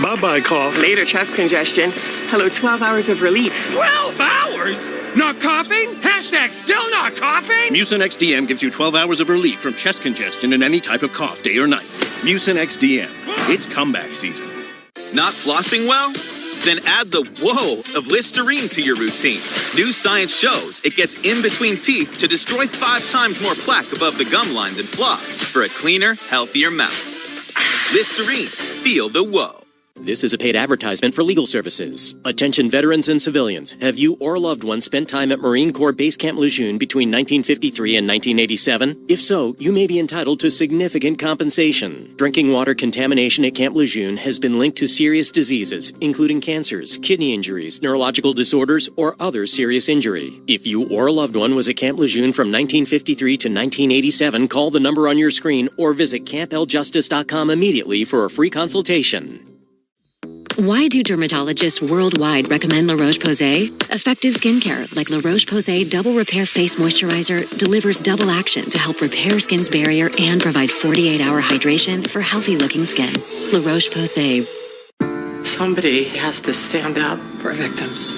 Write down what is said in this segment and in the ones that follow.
Bye-bye cough. Later chest congestion. Hello, 12 hours of relief. 12 hours? Not coughing? Hashtag still not coughing? Mucinex DM gives you 12 hours of relief from chest congestion and any type of cough, day or night. Mucinex DM. It's comeback season. Not flossing well? Then add the whoa of Listerine to your routine. New science shows it gets in between teeth to destroy 5 times more plaque above the gum line than floss for a cleaner, healthier mouth. Listerine. Feel the whoa. This is a paid advertisement for legal services. Attention veterans and civilians. Have you or a loved one spent time at Marine Corps Base Camp Lejeune between 1953 and 1987? If so, you may be entitled to significant compensation. Drinking water contamination at Camp Lejeune has been linked to serious diseases, including cancers, kidney injuries, neurological disorders, or other serious injury. If you or a loved one was at Camp Lejeune from 1953 to 1987, call the number on your screen or visit campeljustice.com immediately for a free consultation. Why do dermatologists worldwide recommend La Roche-Posay? Effective skincare like La Roche-Posay Double Repair Face Moisturizer delivers double action to help repair skin's barrier and provide 48-hour hydration for healthy-looking skin. La Roche-Posay. Somebody has to stand up for victims.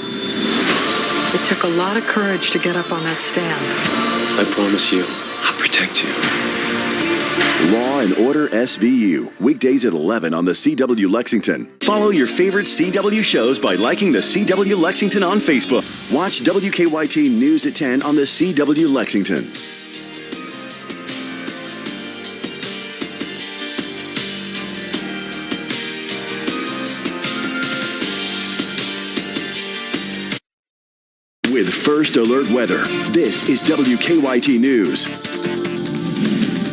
It took a lot of courage to get up on that stand. I promise you, I'll protect you. Law and Order SVU, weekdays at 11 on the CW Lexington. Follow your favorite CW shows by liking the CW Lexington on Facebook. Watch WKYT News at 10 on the CW Lexington. With First Alert Weather, this is WKYT News.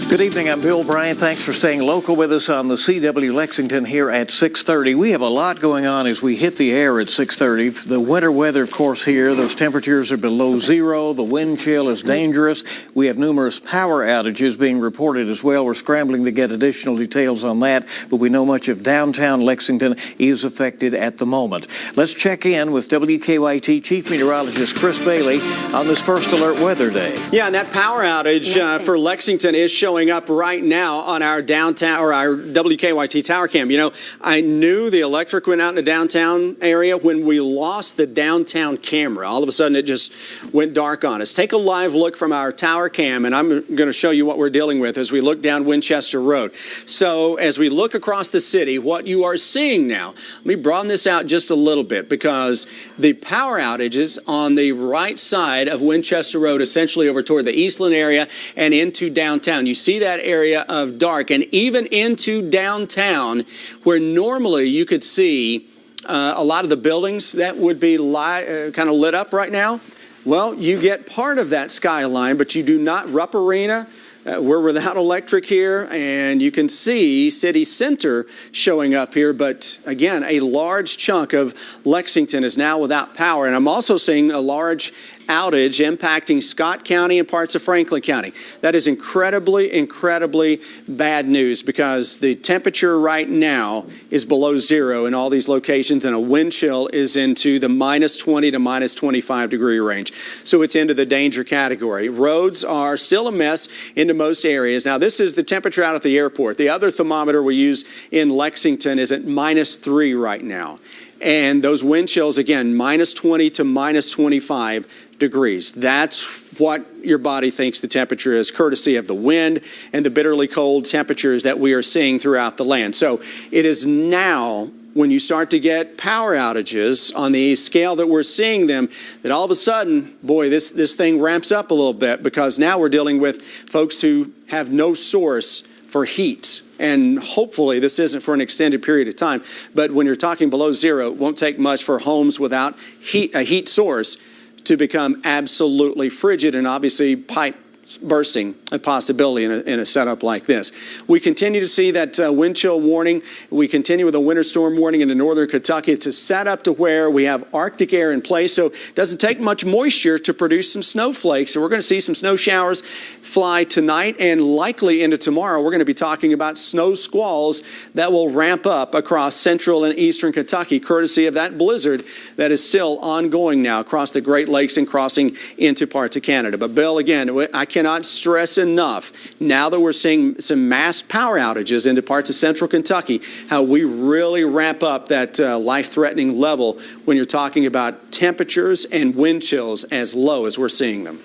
Good evening, I'm Bill Bryant. Thanks for staying local with us on the CW Lexington here at 6:30. We have a lot going on as we hit the air at 6:30. The winter weather, of course, here. Those temperatures are below zero. The wind chill is dangerous. We have numerous power outages being reported as well. We're scrambling to get additional details on that, but we know much of downtown Lexington is affected at the moment. Let's check in with WKYT Chief Meteorologist Chris Bailey on this First Alert Weather Day. Yeah, and that power outage for Lexington is showing up right now on our downtown or our WKYT tower cam. You know, I knew the electric went out in the downtown area when we lost the downtown camera. All of a sudden, it just went dark on us. Take a live look from our tower cam, and I'm going to show you what we're dealing with as we look down Winchester Road. So as we look across the city, what you are seeing now, let me broaden this out just a little bit because the power outages on the right side of Winchester Road, essentially over toward the Eastland area and into downtown. You see that area of dark, and even into downtown where normally you could see a lot of the buildings that would be kind of lit up right now. Well, you get part of that skyline, but you do not. Rupp Arena, we're without electric here, and you can see City Center showing up here. But again, a large chunk of Lexington is now without power. And I'm also seeing a large outage impacting Scott County and parts of Franklin County. That is incredibly, incredibly bad news because the temperature right now is below zero in all these locations, and a wind chill is into the minus 20 to minus 25 degree range. So it's into the danger category. Roads are still a mess into most areas. Now, this is the temperature out at the airport. The other thermometer we use in Lexington is at minus 3 right now. And those wind chills, again, minus 20 to minus 25 degrees. That's what your body thinks the temperature is, courtesy of the wind and the bitterly cold temperatures that we are seeing throughout the land. So it is now, when you start to get power outages on the scale that we're seeing them, that all of a sudden, boy, this thing ramps up a little bit because now we're dealing with folks who have no source for heat. And hopefully this isn't for an extended period of time. But when you're talking below zero, it won't take much for homes without a heat source to become absolutely frigid, and obviously pipe bursting a possibility in a setup like this. We continue to see that wind chill warning. We continue with a winter storm warning into northern Kentucky to set up to where we have Arctic air in place. So it doesn't take much moisture to produce some snowflakes. So we're going to see some snow showers fly tonight and likely into tomorrow. We're going to be talking about snow squalls that will ramp up across central and eastern Kentucky, courtesy of that blizzard that is still ongoing now across the Great Lakes and crossing into parts of Canada. But Bill, again, I cannot stress enough, now that we're seeing some mass power outages into parts of central Kentucky, how we really ramp up that life-threatening level when you're talking about temperatures and wind chills as low as we're seeing them.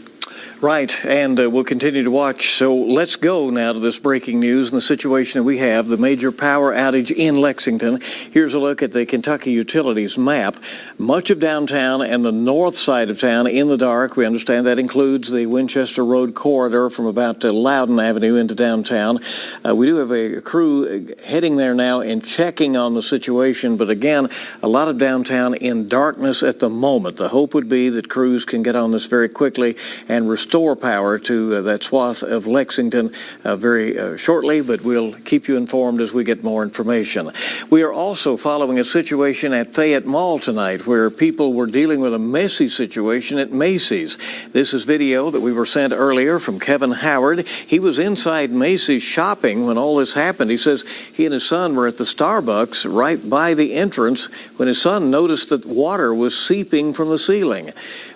Right, and we'll continue to watch. So let's go now to this breaking news and the situation that we have, the major power outage in Lexington. Here's a look at the Kentucky Utilities map. Much of downtown and the north side of town in the dark. We understand that includes the Winchester Road corridor from about Loudon Avenue into downtown. We do have a crew heading there now and checking on the situation, but again, a lot of downtown in darkness at the moment. The hope would be that crews can get on this very quickly and restore power to that swath of Lexington very shortly, but we'll keep you informed as we get more information. We are also following a situation at Fayette Mall tonight where people were dealing with a messy situation at Macy's. This is video that we were sent earlier from Kevin Howard. He was inside Macy's shopping when all this happened. He says he and his son were at the Starbucks right by the entrance when his son noticed that water was seeping from the ceiling.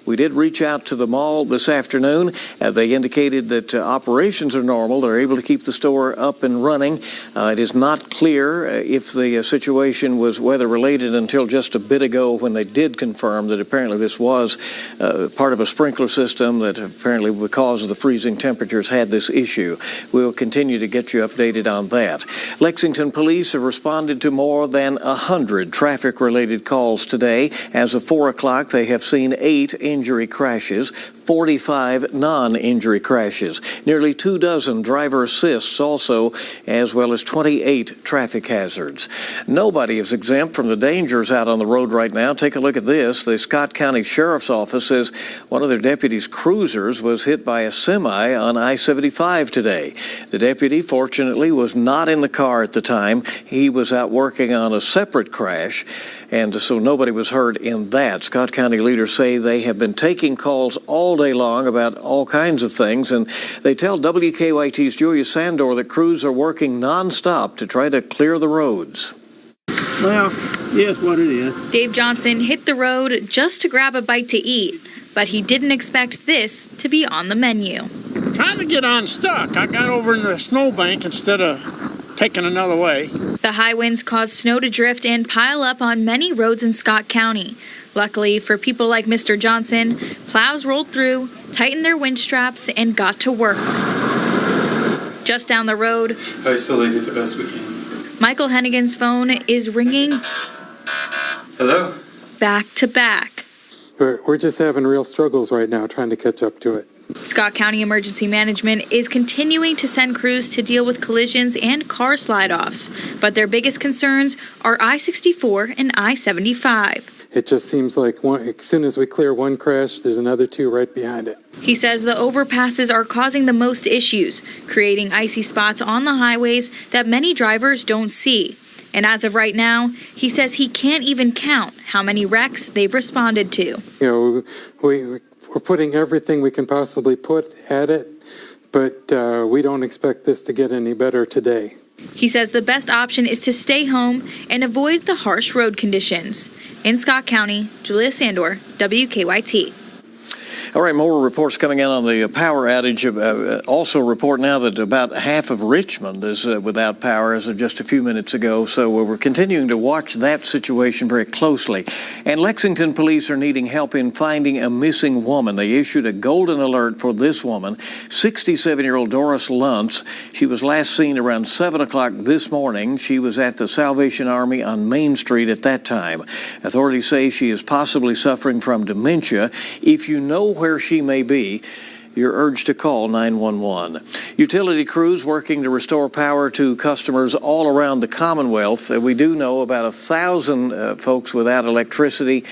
We did reach out to the mall this afternoon. They indicated that operations are normal. They're able to keep the store up and running. It is not clear if the situation was weather-related until just a bit ago when they did confirm that apparently this was part of a sprinkler system that apparently because of the freezing temperatures had this issue. We'll continue to get you updated on that. Lexington police have responded to more than 100 traffic-related calls today. As of 4 o'clock, they have seen 8 injury crashes, 45 non-injury crashes, nearly 24 driver assists also, as well as 28 traffic hazards. Nobody is exempt from the dangers out on the road right now. Take a look at this. The Scott County Sheriff's Office says one of their deputies' cruisers was hit by a semi on I-75 today. The deputy, fortunately, was not in the car at the time. He was out working on a separate crash, and so nobody was hurt in that. Scott County leaders say they have been taking calls all day long about all kinds of things, and they tell WKYT's Julia Sandor that crews are working nonstop to try to clear the roads. Well, yes, what it is. Dave Johnson hit the road just to grab a bite to eat, but he didn't expect this to be on the menu. Trying to get unstuck. I got over in the snowbank instead of taking another way. The high winds caused snow to drift and pile up on many roads in Scott County. Luckily for people like Mr. Johnson, plows rolled through, tightened their wind straps, and got to work. Just down the road, isolated the best we can. Michael Hennigan's phone is ringing. Hello? Back to back. We're just having real struggles right now trying to catch up to it. Scott County Emergency Management is continuing to send crews to deal with collisions and car slide-offs, but their biggest concerns are I-64 and I-75. It just seems like as soon as we clear one crash, there's another 2 right behind it. He says the overpasses are causing the most issues, creating icy spots on the highways that many drivers don't see. And as of right now, he says he can't even count how many wrecks they've responded to. You know, we're putting everything we can possibly put at it, but we don't expect this to get any better today. He says the best option is to stay home and avoid the harsh road conditions. In Scott County, Julia Sandor, WKYT. All right, more reports coming in on the power outage. Also report now that about half of Richmond is without power as of just a few minutes ago. So we're continuing to watch that situation very closely. And Lexington police are needing help in finding a missing woman. They issued a golden alert for this woman, 67-year-old Doris Luntz. She was last seen around 7 o'clock this morning. She was at the Salvation Army on Main Street at that time. Authorities say she is possibly suffering from dementia. If you know where she may be, you're urged to call 911. Utility crews working to restore power to customers all around the Commonwealth. We do know about 1,000 folks without electricity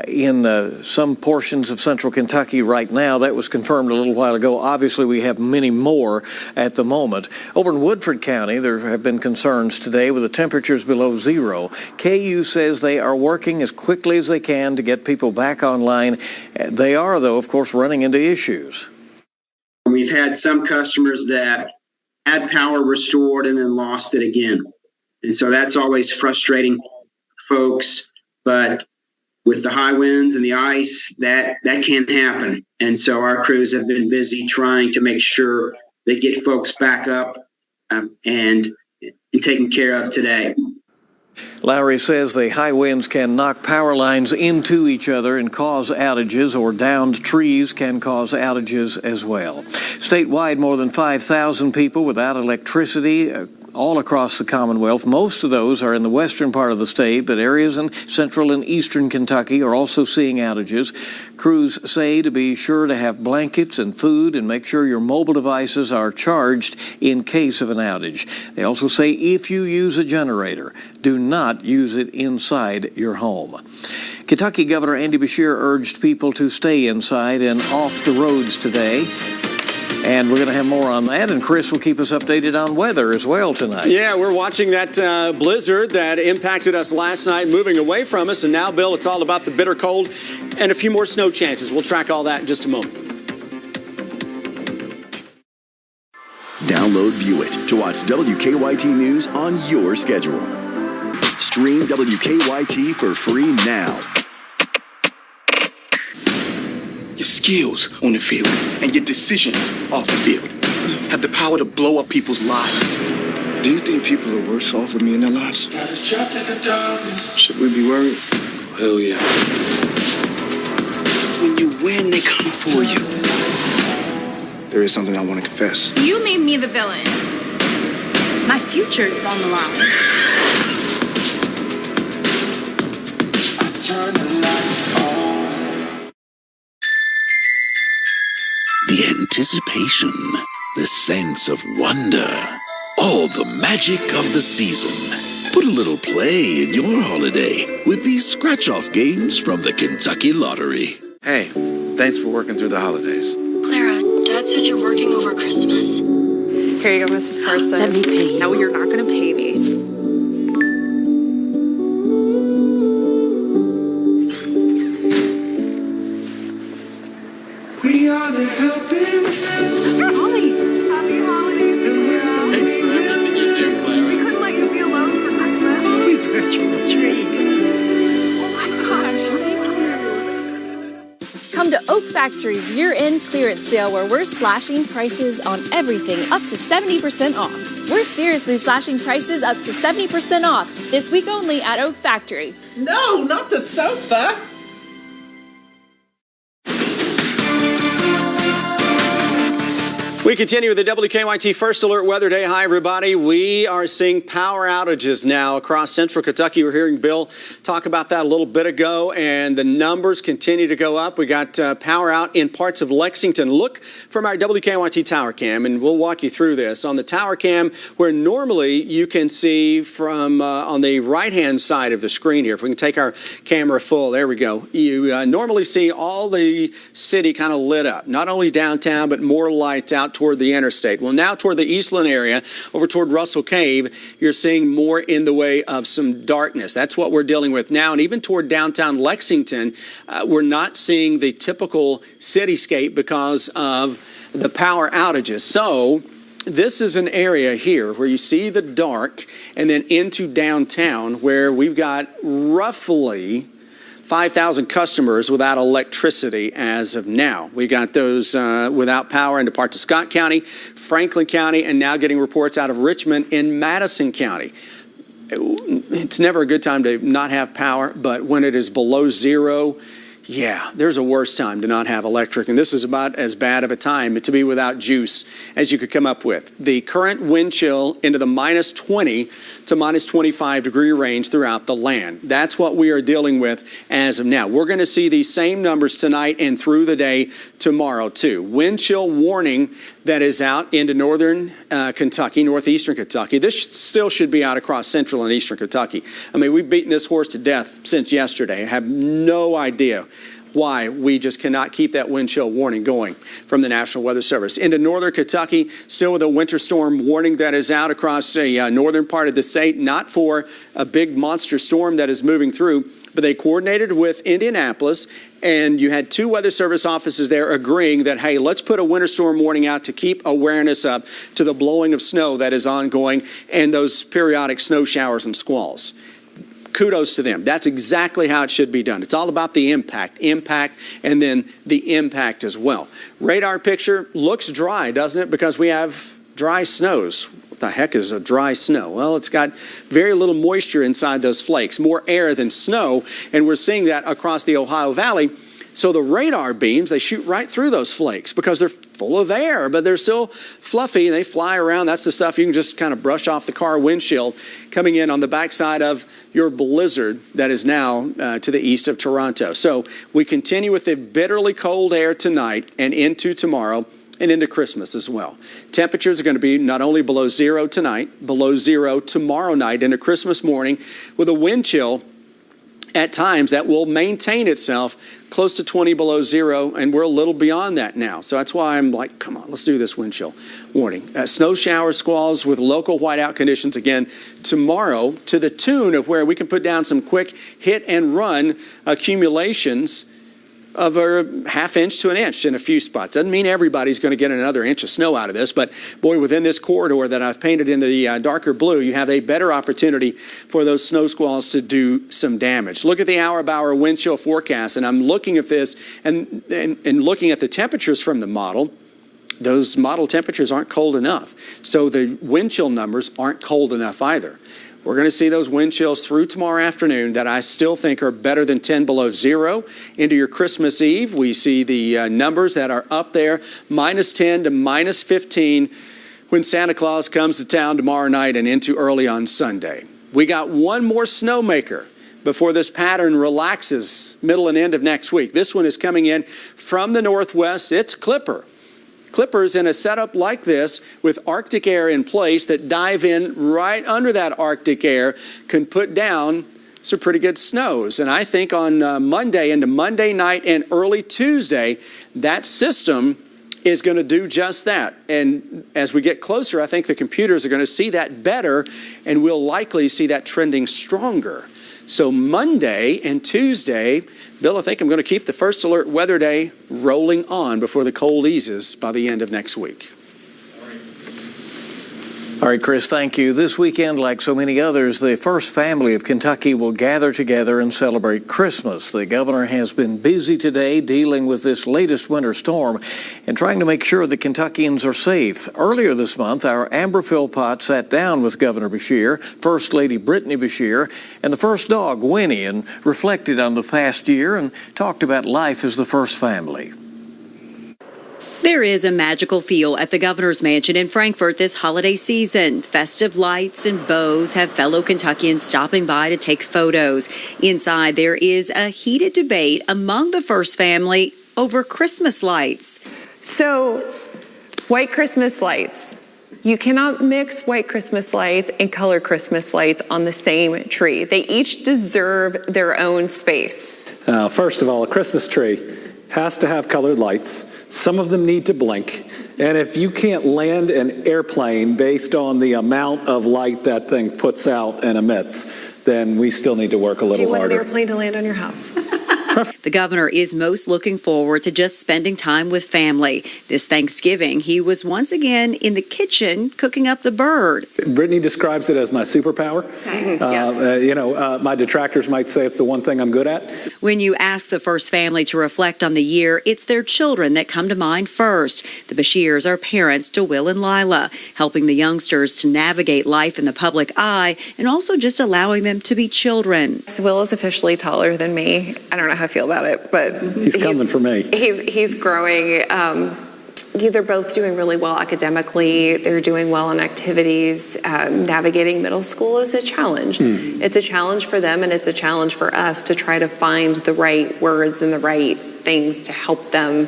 in some portions of central Kentucky right now. That was confirmed a little while ago. Obviously, we have many more at the moment. Over in Woodford County, there have been concerns today with the temperatures below zero. KU says they are working as quickly as they can to get people back online. They are, though, of course, running into issues. We've had some customers that had power restored and then lost it again. And so that's always frustrating folks. But with the high winds and the ice, that can happen. And so our crews have been busy trying to make sure they get folks back up and taken care of today. Lowry says the high winds can knock power lines into each other and cause outages, or downed trees can cause outages as well. Statewide, more than 5,000 people without electricity all across the Commonwealth. Most of those are in the western part of the state, but areas in central and eastern Kentucky are also seeing outages. Crews say to be sure to have blankets and food and make sure your mobile devices are charged in case of an outage. They also say if you use a generator, do not use it inside your home. Kentucky Governor Andy Beshear urged people to stay inside and off the roads today. And we're going to have more on that, and Chris will keep us updated on weather as well tonight. Yeah, we're watching that blizzard that impacted us last night, moving away from us. And now, Bill, it's all about the bitter cold and a few more snow chances. We'll track all that in just a moment. Download View It to watch WKYT News on your schedule. Stream WKYT for free now. Your skills on the field and your decisions off the field have the power to blow up people's lives. Do you think people are worse off with me in their lives? Should we be worried? Hell yeah. When you win, they come for you. There is something I want to confess. You made me the villain. My future is on the line. The anticipation, the sense of wonder, all the magic of the season. Put a little play in your holiday with these scratch-off games from the Kentucky Lottery. Hey, thanks for working through the holidays. Clara, Dad says you're working over Christmas. Here you go, Mrs. Person. Let me pay you. No, you're not going to pay me. We are the helping. Holly, happy holidays. Thanks for everything you do, Clara. We couldn't let you be alone for Christmas. We purchased trees. Oh my gosh. Come to Oak Factory's year-end clearance sale where we're slashing prices on everything up to 70% off. We're seriously slashing prices up to 70% off this week only at Oak Factory. No, not the sofa. We continue with the WKYT First Alert Weather Day. Hi, everybody. We are seeing power outages now across central Kentucky. We're hearing Bill talk about that a little bit ago, and the numbers continue to go up. We got power out in parts of Lexington. Look from our WKYT Tower Cam, and we'll walk you through this. On the Tower Cam, where normally you can see from on the right-hand side of the screen here, if we can take our camera full, there we go. You normally see all the city kind of lit up, not only downtown, but more lights out toward the interstate. Well, now toward the Eastland area, over toward Russell Cave, you're seeing more in the way of some darkness. That's what we're dealing with now. And even toward downtown Lexington, we're not seeing the typical cityscape because of the power outages. So this is an area here where you see the dark, and then into downtown where we've got roughly 5,000 customers without electricity as of now. We got those without power into parts of Scott County, Franklin County, and now getting reports out of Richmond in Madison County. It's never a good time to not have power, but when it is below zero, yeah, there's a worse time to not have electric, and this is about as bad of a time to be without juice as you could come up with. The current wind chill into the minus 20 to minus 25 degree range throughout the land. That's what we are dealing with as of now. We're going to see these same numbers tonight and through the day tomorrow, too. Wind chill warning that is out into northern Kentucky, northeastern Kentucky. This still should be out across central and eastern Kentucky. I mean, we've beaten this horse to death since yesterday. I have no idea why we just cannot keep that wind chill warning going from the National Weather Service. Into northern Kentucky, still with a winter storm warning that is out across the northern part of the state, not for a big monster storm that is moving through, but they coordinated with Indianapolis, and you had two Weather Service offices there agreeing that, hey, let's put a winter storm warning out to keep awareness up to the blowing of snow that is ongoing and those periodic snow showers and squalls. kudos to them. That's exactly how it should be done. It's all about the impact, and then the impact as well. Radar picture looks dry, doesn't it? Because we have dry snows. What the heck is a dry snow? Well, it's got very little moisture inside those flakes, more air than snow, and we're seeing that across the Ohio Valley. So the radar beams, they shoot right through those flakes because they're full of air, but they're still fluffy. They fly around. That's the stuff you can just kind of brush off the car windshield coming in on the backside of your blizzard that is now to the east of Toronto. So we continue with the bitterly cold air tonight and into tomorrow and into Christmas as well. Temperatures are going to be not only below zero tonight, below zero tomorrow night into Christmas morning with a wind chill at times that will maintain itself close to 20 below zero, and we're a little beyond that now. So that's why I'm like, come on, let's do this wind chill warning. Snow shower squalls with local whiteout conditions again tomorrow to the tune of where we can put down some quick hit and run accumulations of a half inch to an inch in a few spots. Doesn't mean everybody's going to get another inch of snow out of this, but boy, within this corridor that I've painted in the darker blue, you have a better opportunity for those snow squalls to do some damage. Look at the hour-by-hour wind chill forecast, and I'm looking at this and looking at the temperatures from the model. Those model temperatures aren't cold enough, so the wind chill numbers aren't cold enough either. We're going to see those wind chills through tomorrow afternoon that I still think are better than 10 below zero. Into your Christmas Eve, we see the numbers that are up there, minus 10 to minus 15 when Santa Claus comes to town tomorrow night and into early on Sunday. We got one more snowmaker before this pattern relaxes middle and end of next week. This one is coming in from the northwest. It's Clipper. Clippers in a setup like this with Arctic air in place that dive in right under that Arctic air can put down some pretty good snows. And I think on Monday into Monday night and early Tuesday, that system is going to do just that. And as we get closer, I think the computers are going to see that better, and we'll likely see that trending stronger. So Monday and Tuesday, Bill, I think I'm going to keep the first alert weather day rolling on before the cold eases by the end of next week. All right, Chris, thank you. This weekend, like so many others, the first family of Kentucky will gather together and celebrate Christmas. The governor has been busy today dealing with this latest winter storm and trying to make sure the Kentuckians are safe. Earlier this month, our Amber Philpott sat down with Governor Beshear, First Lady Brittany Beshear, and the first dog, Winnie, and reflected on the past year and talked about life as the first family. There is a magical feel at the governor's mansion in Frankfort this holiday season. Festive lights and bows have fellow Kentuckians stopping by to take photos. Inside, there is a heated debate among the first family over Christmas lights. So, white Christmas lights. You cannot mix white Christmas lights and color Christmas lights on the same tree. They each deserve their own space. First of all, a Christmas tree has to have colored lights. Some of them need to blink. And if you can't land an airplane based on the amount of light that thing puts out and emits, then we still need to work a little harder. Do you want an airplane to land on your house? The governor is most looking forward to just spending time with family. This Thanksgiving, he was once again in the kitchen cooking up the bird. Brittany describes it as my superpower. Yes. My detractors might say it's the one thing I'm good at. When you ask the first family to reflect on the year, it's their children that come to mind first. The Beshears are parents to Will and Lila, helping the youngsters to navigate life in the public eye and also just allowing them to be children. Will is officially taller than me. I don't know how I feel about it, but he's coming for me. He's growing. They're both doing really well academically. They're doing well in activities. Navigating middle school is a challenge. It's a challenge for them, and it's a challenge for us to try to find the right words and the right things to help them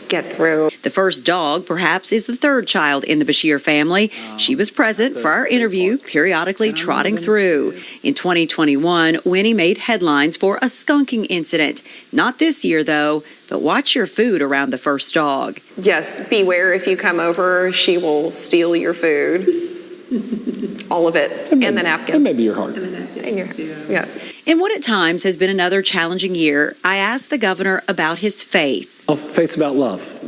get through. The first dog, perhaps, is the third child in the Beshear family. She was present for our interview, periodically trotting through. In 2021, Winnie made headlines for a skunking incident. Not this year, though, but watch your food around the first dog. Yes, beware if you come over, she will steal your food. All of it. And the napkin. And maybe your heart. Yeah. In what at times has been another challenging year, I asked the governor about his faith. Faith's about love.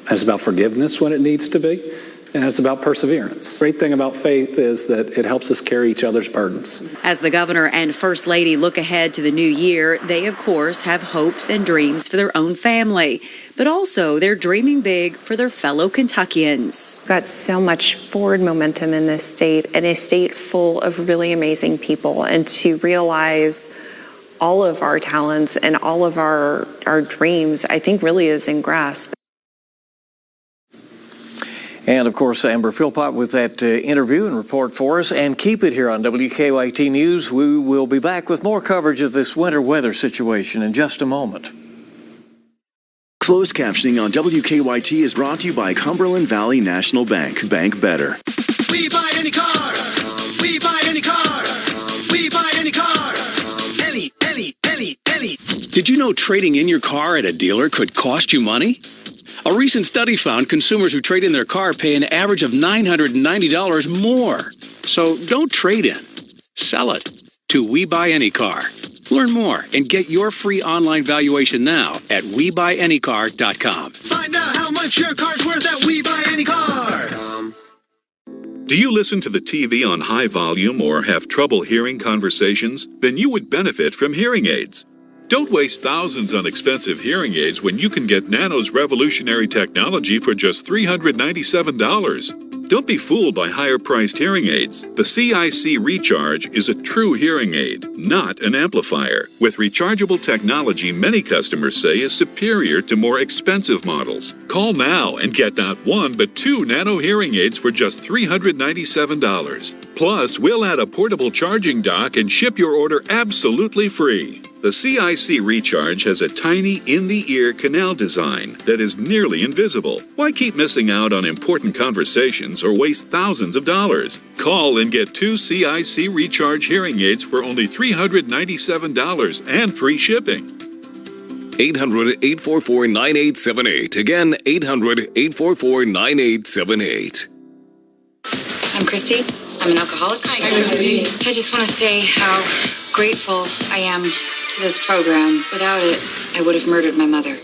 It's about forgiveness when it needs to be. and it's about perseverance. Great thing about faith is that it helps us carry each other's burdens. As the governor and first lady look ahead to the new year, they, of course, have hopes and dreams for their own family. But also, they're dreaming big for their fellow Kentuckians. We've got so much forward momentum in this state, and a state full of really amazing people. And to realize all of our talents and all of our dreams, I think really is in grasp. And, of course, Amber Philpott with that interview and report for us. And keep it here on WKYT News. We will be back with more coverage of this winter weather situation in just a moment. Closed captioning on WKYT is brought to you by Cumberland Valley National Bank. Bank better. We buy any car. We buy any car. We buy any car. Any. Did you know trading in your car at a dealer could cost you money? A recent study found consumers who trade in their car pay an average of $990 more. So don't trade in. Sell it to We Buy Any Car. Learn more and get your free online valuation now at WeBuyAnyCar.com. Find out how much your car's worth at We Buy Any Car. Do you listen to the TV on high volume or have trouble hearing conversations? Then you would benefit from hearing aids. Don't waste thousands on expensive hearing aids when you can get Nano's revolutionary technology for just $397. Don't be fooled by higher-priced hearing aids. The CIC Recharge is a true hearing aid, not an amplifier. With rechargeable technology many customers say is superior to more expensive models. Call now and get not one but two Nano hearing aids for just $397. Plus, we'll add a portable charging dock and ship your order absolutely free. The CIC Recharge has a tiny in-the-ear canal design that is nearly invisible. Why keep missing out on important conversations or waste thousands of dollars? Call and get two CIC Recharge hearing aids for only $397 and free shipping. 800-844-9878. Again, 800-844-9878. I'm Christy. I'm an alcoholic. Hi, Christy. I just want to say how grateful I am to this program. Without it, I would have murdered my mother.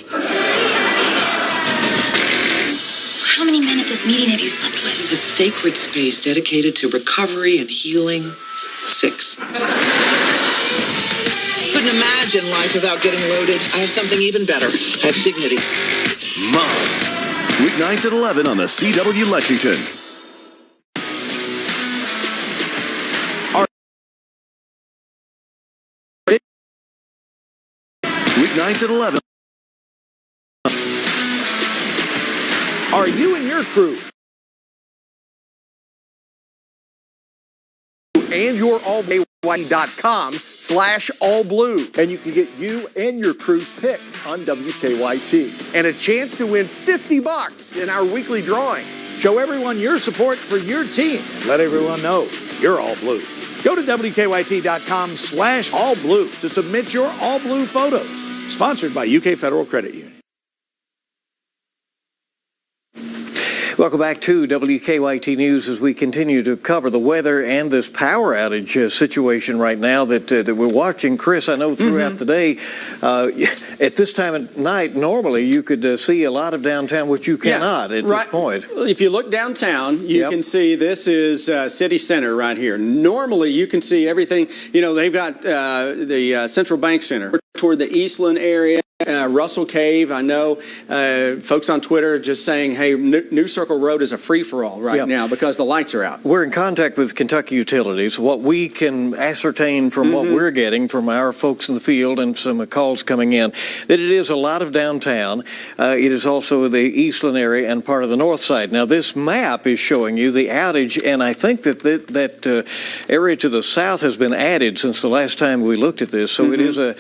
How many men at this meeting have you slept with? This is a sacred space dedicated to recovery and healing. 6. Couldn't imagine life without getting loaded. I have something even better. I have dignity. Mom. Weeknights at 11 on the CW Lexington. Weeknights at 11. Are you and your crew and your allblueYT.com/allblue, and you can get you and your crew's pick on WKYT and a chance to win $50 in our weekly drawing. Show everyone your support for your team and let everyone know you're all blue. Go to WKYT.com/allblue to submit your all blue photos. Sponsored by UK Federal Credit Union. Welcome back to WKYT News as we continue to cover the weather and this power outage situation right now that we're watching. Chris, I know throughout the day, at this time of night, normally you could see a lot of downtown, which you cannot at this point. If you look downtown, you can see this is City Center right here. Normally you can see everything. You know, they've got the Central Bank Center toward the Eastland area. Russell Cave, I know folks on Twitter are just saying, hey, New Circle Road is a free-for-all right now because the lights are out. We're in contact with Kentucky Utilities. What we can ascertain from what we're getting from our folks in the field and some calls coming in, that it is a lot of downtown. It is also the Eastland area and part of the north side. Now, this map is showing you the outage, and I think that area to the south has been added since the last time we looked at this. So it is a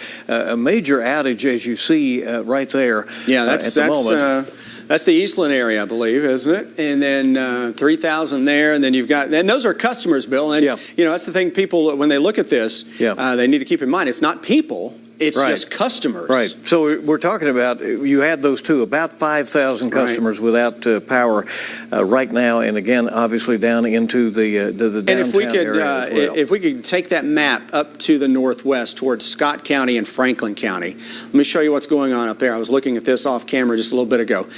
major outage, as you see right there. Yeah, at the moment. That's the Eastland area, I believe, isn't it? And then 3,000 there, and then you've got, and those are customers, Bill. And you know, that's the thing. People, when they look at this, they need to keep in mind it's not people. It's just customers. Right. So we're talking about, you had those two, about 5,000 customers without power right now, and again, obviously down into the downtown and if we could, area as well. if we could take that map up to the northwest towards Scott County and Franklin County, let me show you what's going on up there. I was looking at this off camera just a little bit ago.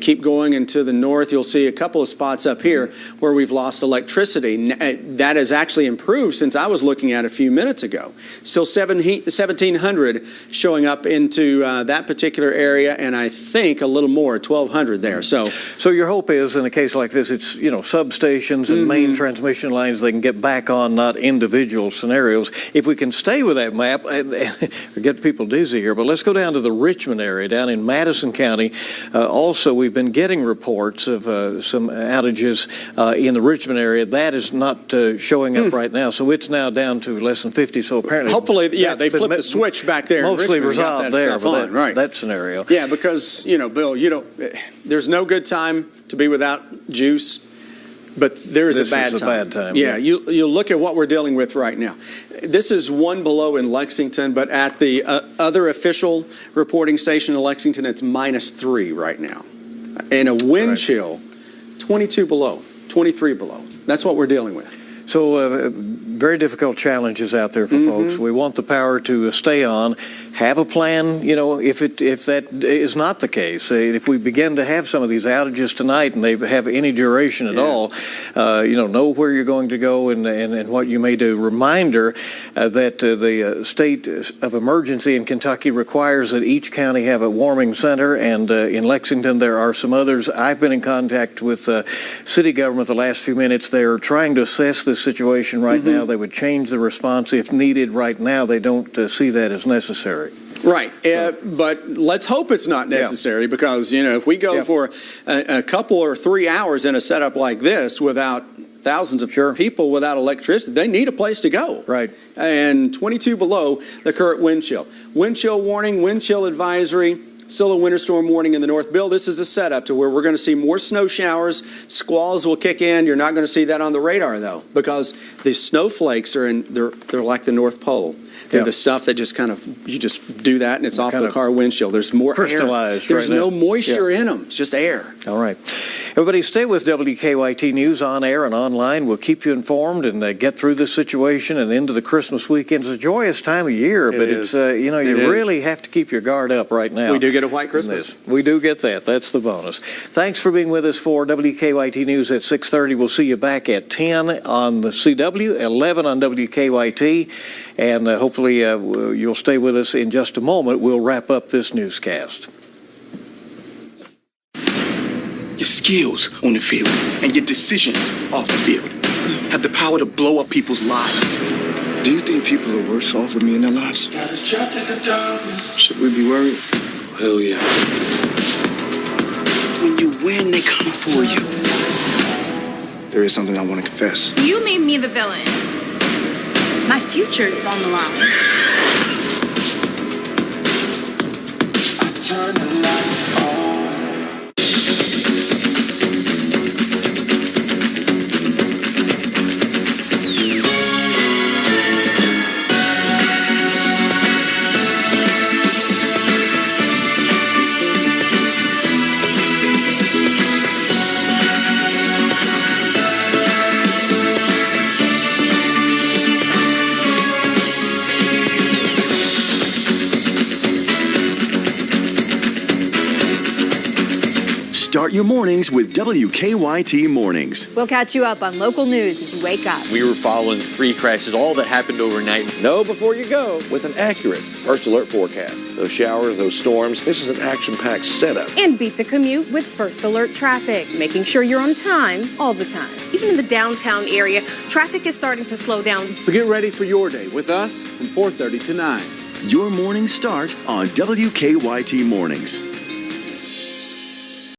Keep going into the north, you'll see a couple of spots up here where we've lost electricity. That has actually improved since I was looking at it a few minutes ago. Still 1,700 showing up into that particular area, and I think a little more, 1,200 there. So your hope is, in a case like this, it's substations and main transmission lines they can get back on, not individual scenarios. If we can stay with that map, and get people dizzy here, but let's go down to the Richmond area, down in Madison County. Also, we've been getting reports of some outages in the Richmond area. That is not showing up right now, so it's now down to less than 50. So apparently, hopefully, they flipped the switch back there. Mostly resolved there for right. that scenario. Yeah, because Bill, there's no good time to be without juice, but there is a bad time. Yeah, you look at what we're dealing with right now. This is 1 below in Lexington, but at the other official reporting station in Lexington, it's -3 right now, and a wind chill, 22 below, 23 below. That's what we're dealing with. So very difficult challenges out there for folks. We want the power to stay on. Have a plan, if that is not the case. If we begin to have some of these outages tonight and they have any duration at all, know where you're going to go and what you may do. Reminder that the state of emergency in Kentucky requires that each county have a warming center, and in Lexington there are some others. I've been in contact with city government the last few minutes. They're trying to assess this situation right now. They would change the response if needed. Right now they don't see that as necessary. Right, but let's hope it's not necessary because, if we go for a couple or 3 hours in a setup like this without thousands of people without electricity, they need a place to go. Right. And 22 below the current wind chill. Wind chill warning, wind chill advisory. Still a winter storm warning in the north. Bill, this is a setup to where we're going to see more snow showers. Squalls will kick in. You're not going to see that on the radar, though, because the snowflakes they're like the North Pole. They're the stuff that just you just do that and it's off the car windshield. There's more crystallized. There's no moisture in them. It's just air. All right. Everybody stay with WKYT News on air and online. We'll keep you informed and get through this situation and into the Christmas weekend. It's a joyous time of year, but it's, you really have to keep your guard up right now. We do get a white Christmas. We do get that. That's the bonus. Thanks for being with us for WKYT News at 6:30. We'll see you back at 10 on the CW, 11 on WKYT, and hopefully you'll stay with us in just a moment. We'll wrap up this newscast. Your skills on the field and your decisions off the field have the power to blow up people's lives. Do you think people are worse off with me in their lives? Should we be worried? Hell yeah. When you win, they come for you. There is something I want to confess. You made me the villain. My future is on the line. Turn the lights on. Start your mornings with WKYT Mornings. We'll catch you up on local news as you wake up. We were following 3 crashes, all that happened overnight. Know before you go with an accurate first alert forecast. Those showers, those storms, this is an action-packed setup. And beat the commute with First Alert Traffic, making sure you're on time all the time. Even in the downtown area, traffic is starting to slow down. So get ready for your day with us from 4:30 to 9. Your mornings start on WKYT Mornings.